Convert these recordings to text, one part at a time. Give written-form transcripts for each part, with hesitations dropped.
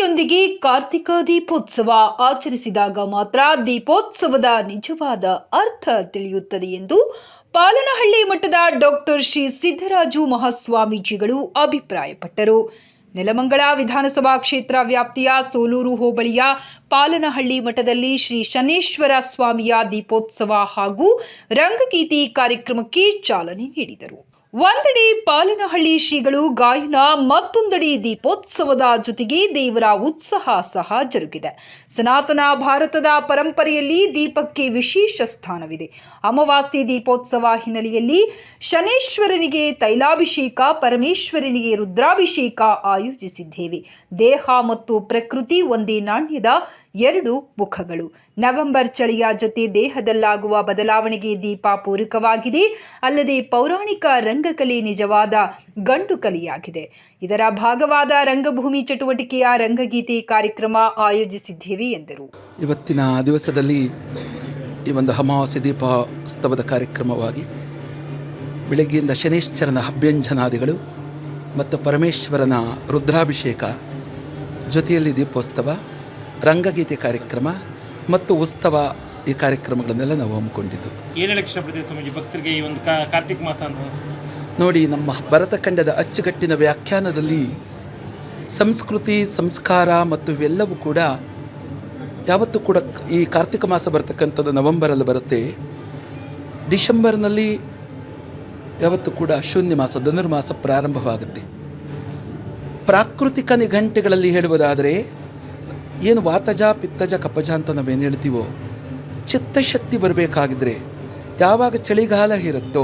ಭಕ್ತಿಯೊಂದಿಗೆ ಕಾರ್ತಿಕ ದೀಪೋತ್ಸವ ಆಚರಿಸಿದಾಗ ಮಾತ್ರ ದೀಪೋತ್ಸವದ ನಿಜವಾದ ಅರ್ಥ ತಿಳಿಯುತ್ತದೆ ಎಂದು ಪಾಲನಹಳ್ಳಿ ಮಠದ ಡಾಕ್ಟರ್ ಶ್ರೀ ಸಿದ್ದರಾಜು ಮಹಾಸ್ವಾಮೀಜಿಗಳು ಅಭಿಪ್ರಾಯಪಟ್ಟರು. ನೆಲಮಂಗಲ ವಿಧಾನಸಭಾ ಕ್ಷೇತ್ರ ವ್ಯಾಪ್ತಿಯ ಸೋಲೂರು ಹೋಬಳಿಯ ಪಾಲನಹಳ್ಳಿ ಮಠದಲ್ಲಿ ಶ್ರೀ ಶನೇಶ್ವರ ಸ್ವಾಮಿಯ ದೀಪೋತ್ಸವ ಹಾಗೂ ರಂಗಗೀತೆ ಕಾರ್ಯಕ್ರಮಕ್ಕೆ ಚಾಲನೆ ನೀಡಿದರು. ಒಂದೆಡೆ ಪಾಲನಹಳ್ಳಿ ಶ್ರೀಗಳು ಗಾಯನ, ಮತ್ತೊಂದೆಡೆ ದೀಪೋತ್ಸವದ ಜೊತೆಗೆ ದೇವರ ಉತ್ಸಾಹ ಸಹ ಜರುಗಿದೆ. ಸನಾತನ ಭಾರತದ ಪರಂಪರೆಯಲ್ಲಿ ದೀಪಕ್ಕೆ ವಿಶೇಷ ಸ್ಥಾನವಿದೆ. ಅಮಾವಾಸ್ಯೆ ದೀಪೋತ್ಸವ ಹಿನ್ನೆಲೆಯಲ್ಲಿ ಶನೇಶ್ವರನಿಗೆ ತೈಲಾಭಿಷೇಕ, ಪರಮೇಶ್ವರನಿಗೆ ರುದ್ರಾಭಿಷೇಕ ಆಯೋಜಿಸಿದ್ದೇವೆ. ದೇಹ ಮತ್ತು ಪ್ರಕೃತಿ ಒಂದೇ ನಾಣ್ಯದ ಎರಡು ಮುಖಗಳು. ನವೆಂಬರ್ ಚಳಿಯ ಜೊತೆ ದೇಹದಲ್ಲಾಗುವ ಬದಲಾವಣೆಗೆ ದೀಪ ಪೂರಕವಾಗಿದೆ. ಅಲ್ಲದೆ ಪೌರಾಣಿಕ ರಂಗಕಲೆ ನಿಜವಾದ ಗಂಡು ಕಲೆಯಾಗಿದೆ. ಇದರ ಭಾಗವಾದ ರಂಗಭೂಮಿ ಚಟುವಟಿಕೆಯ ರಂಗಗೀತೆ ಕಾರ್ಯಕ್ರಮ ಆಯೋಜಿಸಿದ್ದೇವೆ ಎಂದರು. ಇವತ್ತಿನ ದಿವಸದಲ್ಲಿ ಈ ಒಂದು ಅಮಾವಾಸ್ಯೆ ದೀಪೋತ್ಸವದ ಕಾರ್ಯಕ್ರಮವಾಗಿ ಬೆಳಗ್ಗೆಯಿಂದ ಶನೇಶ್ವರನ ಅಭ್ಯಂಜನಾದಿಗಳು ಮತ್ತು ಪರಮೇಶ್ವರನ ರುದ್ರಾಭಿಷೇಕ, ಜೊತೆಯಲ್ಲಿ ದೀಪೋತ್ಸವ, ರಂಗಗೀತೆ ಕಾರ್ಯಕ್ರಮ ಮತ್ತು ಉತ್ಸವ, ಈ ಕಾರ್ಯಕ್ರಮಗಳನ್ನೆಲ್ಲ ನಾವು ಹಮ್ಮಿಕೊಂಡಿದ್ದು. ಏನು ಹೇಳಕ್ಕೆ ಇಷ್ಟಪಡ್ತೀವಿ ಸ್ವಾಮೀಜಿ ಭಕ್ತರಿಗೆ ಈ ಒಂದು ಕಾರ್ತಿಕ ಮಾಸ ಅಂತ? ನೋಡಿ, ನಮ್ಮ ಭರತಖಂಡದ ಅಚ್ಚುಕಟ್ಟಿನ ವ್ಯಾಖ್ಯಾನದಲ್ಲಿ ಸಂಸ್ಕೃತಿ, ಸಂಸ್ಕಾರ ಮತ್ತು ಇವೆಲ್ಲವೂ ಕೂಡ ಯಾವತ್ತೂ ಕೂಡ ಈ ಕಾರ್ತಿಕ ಮಾಸ ಬರ್ತಕ್ಕಂಥದ್ದು ನವೆಂಬರಲ್ಲಿ ಬರುತ್ತೆ. ಡಿಸೆಂಬರ್ನಲ್ಲಿ ಯಾವತ್ತೂ ಕೂಡ ಶೂನ್ಯ ಮಾಸ, ಧನುರ್ಮಾಸ ಪ್ರಾರಂಭವಾಗುತ್ತೆ. ಪ್ರಾಕೃತಿಕ ನಿಘಂಟುಗಳಲ್ಲಿ ಹೇಳುವುದಾದರೆ ಏನು ವಾತಜ, ಪಿತ್ತಜ, ಕಪಜ ಅಂತ ನಾವೇನು ಹೇಳ್ತೀವೋ, ಚಿತ್ತಶಕ್ತಿ ಬರಬೇಕಾಗಿದ್ದರೆ ಯಾವಾಗ ಚಳಿಗಾಲ ಇರುತ್ತೋ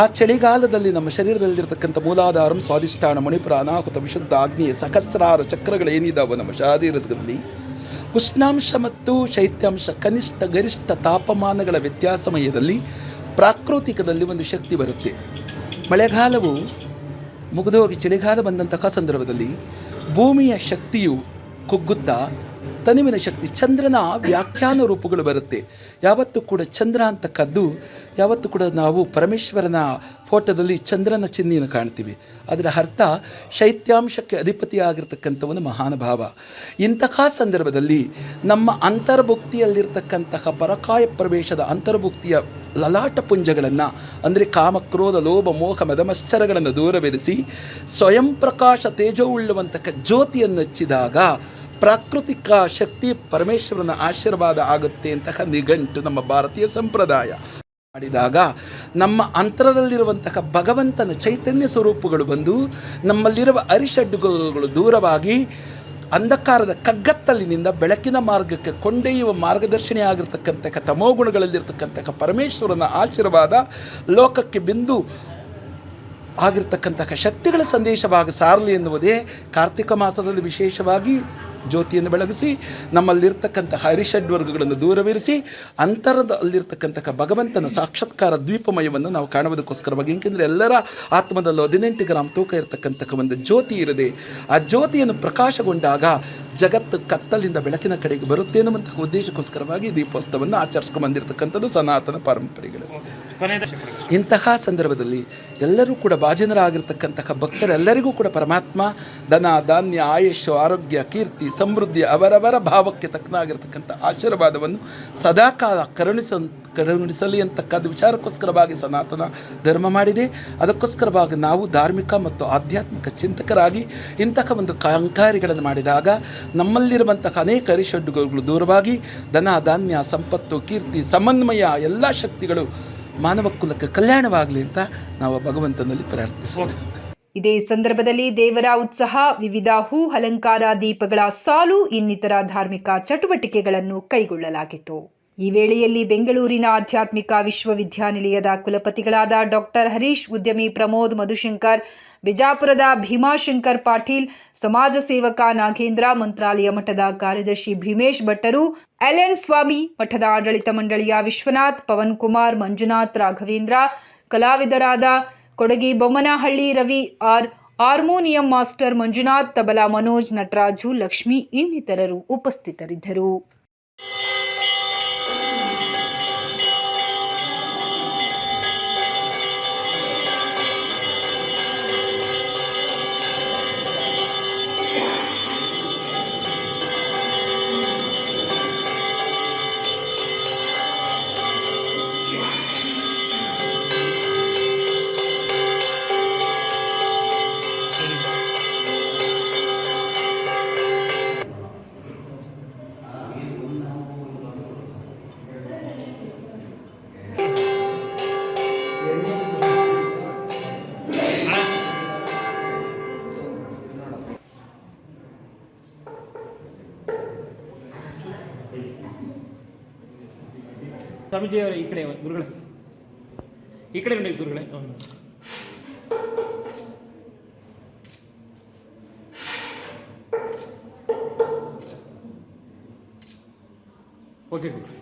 ಆ ಚಳಿಗಾಲದಲ್ಲಿ ನಮ್ಮ ಶರೀರದಲ್ಲಿರ್ತಕ್ಕಂಥ ಮೂಲಾಧಾರಂ, ಸ್ವಾಧಿಷ್ಠಾನ, ಮಣಿಪುರ, ಅನಾಹುತ, ವಿಶುದ್ಧ, ಅಗ್ನಿ, ಸಹಸ್ರಾರು ಚಕ್ರಗಳು ಏನಿದ್ದಾವೋ ನಮ್ಮ ಶರೀರದಲ್ಲಿ ಉಷ್ಣಾಂಶ ಮತ್ತು ಶೈತ್ಯಾಂಶ, ಕನಿಷ್ಠ ಗರಿಷ್ಠ ತಾಪಮಾನಗಳ ವ್ಯತ್ಯಾಸಮಯದಲ್ಲಿ ಪ್ರಾಕೃತಿಕದಲ್ಲಿ ಒಂದು ಶಕ್ತಿ ಬರುತ್ತೆ. ಮಳೆಗಾಲವು ಮುಗಿದೋಗಿ ಚಳಿಗಾಲ ಬಂದಂತಹ ಸಂದರ್ಭದಲ್ಲಿ ಭೂಮಿಯ ಶಕ್ತಿಯು ಕುಗ್ಗುತ್ತಾ ತನುವಿನ ಶಕ್ತಿ, ಚಂದ್ರನ ವ್ಯಾಖ್ಯಾನ ರೂಪಗಳು ಬರುತ್ತೆ. ಯಾವತ್ತೂ ಕೂಡ ಚಂದ್ರ ಅಂತಕ್ಕದ್ದು, ಯಾವತ್ತೂ ಕೂಡ ನಾವು ಪರಮೇಶ್ವರನ ಫೋಟೋದಲ್ಲಿ ಚಂದ್ರನ ಚಿಹ್ನೆಯನ್ನು ಕಾಣ್ತೀವಿ. ಅದರ ಅರ್ಥ ಶೈತ್ಯಾಂಶಕ್ಕೆ ಅಧಿಪತಿಯಾಗಿರ್ತಕ್ಕಂಥವನು ಮಹಾನುಭಾವ. ಇಂತಹ ಸಂದರ್ಭದಲ್ಲಿ ನಮ್ಮ ಅಂತರ್ಭುಕ್ತಿಯಲ್ಲಿರ್ತಕ್ಕಂತಹ ಪರಕಾಯ ಪ್ರವೇಶದ ಅಂತರ್ಭುಕ್ತಿಯ ಲಲಾಟ ಪುಂಜಗಳನ್ನು, ಅಂದರೆ ಕಾಮ, ಕ್ರೋಧ, ಲೋಭ, ಮೋಹ, ಮದಮಶ್ಚರಗಳನ್ನು ದೂರವಿರಿಸಿ ಸ್ವಯಂ ಪ್ರಕಾಶ ತೇಜೋವುಳ್ಳುವಂತಹ ಜ್ಯೋತಿಯನ್ನು ಹಚ್ಚಿದಾಗ ಪ್ರಾಕೃತಿಕ ಶಕ್ತಿ, ಪರಮೇಶ್ವರನ ಆಶೀರ್ವಾದ ಆಗುತ್ತೆ ಅಂತಹ ನಿಘಂಟು ನಮ್ಮ ಭಾರತೀಯ ಸಂಪ್ರದಾಯ. ಮಾಡಿದಾಗ ನಮ್ಮ ಅಂತರದಲ್ಲಿರುವಂತಹ ಭಗವಂತನ ಚೈತನ್ಯ ಸ್ವರೂಪಗಳು ಬಂದು ನಮ್ಮಲ್ಲಿರುವ ಅರಿಷಡ್ಡುಗಳು ದೂರವಾಗಿ ಅಂಧಕಾರದ ಕಗ್ಗತ್ತಲಿನಿಂದ ಬೆಳಕಿನ ಮಾರ್ಗಕ್ಕೆ ಕೊಂಡೊಯ್ಯುವ ಮಾರ್ಗದರ್ಶಿನಿ ಆಗಿರ್ತಕ್ಕಂತಹ ತಮೋಗುಣಗಳಲ್ಲಿರ್ತಕ್ಕಂತಹ ಪರಮೇಶ್ವರನ ಆಶೀರ್ವಾದ ಲೋಕಕ್ಕೆ ಬಿಂದು ಆಗಿರ್ತಕ್ಕಂತಹ ಶಕ್ತಿಗಳ ಸಂದೇಶವಾಗಿ ಸಾರಲಿ ಎನ್ನುವುದೇ ಕಾರ್ತಿಕ ಮಾಸದಲ್ಲಿ ವಿಶೇಷವಾಗಿ ಜ್ಯೋತಿಯನ್ನು ಬೆಳಗಿಸಿ ನಮ್ಮಲ್ಲಿರ್ತಕ್ಕಂತಹ ಹರಿಷಡ್ವರ್ಗಗಳನ್ನು ದೂರವಿರಿಸಿ ಅಂತರದಲ್ಲಿರ್ತಕ್ಕಂತಹ ಭಗವಂತನ ಸಾಕ್ಷಾತ್ಕಾರ ದ್ವೀಪಮಯವನ್ನು ನಾವು ಕಾಣುವುದಕ್ಕೋಸ್ಕರವಾಗಿ. ಏಕೆಂದರೆ ಎಲ್ಲರ ಆತ್ಮದಲ್ಲೂ 18 ಗ್ರಾಮ್ ತೂಕ ಇರತಕ್ಕಂತಹ ಒಂದು ಜ್ಯೋತಿ ಇರದೆ, ಆ ಜ್ಯೋತಿಯನ್ನು ಪ್ರಕಾಶಗೊಂಡಾಗ ಜಗತ್ತು ಕತ್ತಲಿಂದ ಬೆಳಕಿನ ಕಡೆಗೆ ಬರುತ್ತೆ ಎನ್ನುವಂತಹ ಉದ್ದೇಶಕ್ಕೋಸ್ಕರವಾಗಿ ದೀಪೋತ್ಸವವನ್ನು ಆಚರಿಸ್ಕೊಂಡು ಬಂದಿರತಕ್ಕಂಥದ್ದು ಸನಾತನ ಪರಂಪರೆಗಳು. ಇಂತಹ ಸಂದರ್ಭದಲ್ಲಿ ಎಲ್ಲರೂ ಕೂಡ ಭಾಜನರಾಗಿರ್ತಕ್ಕಂತಹ ಭಕ್ತರೆಲ್ಲರಿಗೂ ಕೂಡ ಪರಮಾತ್ಮ ಧನ, ಧಾನ್ಯ, ಆಯುಷ್ಯ, ಆರೋಗ್ಯ, ಕೀರ್ತಿ, ಸಮೃದ್ಧಿ ಅವರವರ ಭಾವಕ್ಕೆ ತಕ್ಕನಾಗಿರ್ತಕ್ಕಂಥ ಆಶೀರ್ವಾದವನ್ನು ಸದಾಕಾಲ ಕರುಣಿಸಲಿ ಅಂತಕ್ಕದ್ದು ವಿಚಾರಕ್ಕೋಸ್ಕರವಾಗಿ ಸನಾತನ ಧರ್ಮ ಮಾಡಿದೆ. ಅದಕ್ಕೋಸ್ಕರವಾಗಿ ನಾವು ಧಾರ್ಮಿಕ ಮತ್ತು ಆಧ್ಯಾತ್ಮಿಕ ಚಿಂತಕರಾಗಿ ಇಂತಹ ಒಂದು ಕಾಂಕಾರಿಗಳನ್ನು ಮಾಡಿದಾಗ ನಮ್ಮಲ್ಲಿರುವಂತಹ ಅನೇಕ ಅರಿಷಡ್ಡುಗಳು ದೂರವಾಗಿ ಧನ, ಧಾನ್ಯ, ಸಂಪತ್ತು, ಕೀರ್ತಿ, ಸಮನ್ವಯ ಎಲ್ಲ ಶಕ್ತಿಗಳು ಮಾನವ ಕುಲಕ್ಕೆ ಕಲ್ಯಾಣವಾಗಲಿ ಅಂತ ನಾವು ಭಗವಂತನಲ್ಲಿ ಪ್ರಾರ್ಥಿಸೋಣ. ಇದೇ ಸಂದರ್ಭದಲ್ಲಿ ದೇವರ ಉತ್ಸಾಹ, ವಿವಿಧ ಹೂ ಅಲಂಕಾರ, ದೀಪಗಳ ಸಾಲು ಇನ್ನಿತರ ಧಾರ್ಮಿಕ ಚಟುವಟಿಕೆಗಳನ್ನು ಕೈಗೊಳ್ಳಲಾಗಿತ್ತು. ಈ ವೇಳೆಯಲ್ಲಿ ಬೆಂಗಳೂರಿನ ಆಧ್ಯಾತ್ಮಿಕ ವಿಶ್ವವಿದ್ಯಾನಿಲಯದ ಕುಲಪತಿಗಳಾದ ಡಾಕ್ಟರ್ ಹರೀಶ್, ಉದ್ಯಮಿ ಪ್ರಮೋದ್ ಮಧುಶಂಕರ್, ಬಿಜಾಪುರದ ಭೀಮಾಶಂಕರ್ ಪಾಟೀಲ್, ಸಮಾಜ ಸೇವಕ ನಾಗೇಂದ್ರ, ಮಂತ್ರಾಲಯ ಮಠದ ಕಾರ್ಯದರ್ಶಿ ಭೀಮೇಶ್ ಭಟ್ಟರು, ಎಲ್ಎನ್ ಸ್ವಾಮಿ, ಮಠದ ಆಡಳಿತ ಮಂಡಳಿಯ ವಿಶ್ವನಾಥ್, ಪವನ್ ಕುಮಾರ್, ಮಂಜುನಾಥ್, ರಾಘವೇಂದ್ರ, ಕಲಾವಿದರಾದ ಕೊಡಗಿ ಬೊಮ್ಮನಹಳ್ಳಿ ರವಿ, ಹಾರ್ಮೋನಿಯಂ ಮಾಸ್ಟರ್ ಮಂಜುನಾಥ್, ತಬಲಾ ಮನೋಜ್, ನಟರಾಜು, ಲಕ್ಷ್ಮಿ ಇನ್ನಿತರರು ಉಪಸ್ಥಿತರಿದ್ದರು. ಸ್ವಾಮೀಜಿಯವರ ಈ ಕಡೆ ಗುರುಗಳೇ, ಈ ಕಡೆ ನೋಡಿ ಗುರುಗಳೇ. ಓಕೆ ಗುರು.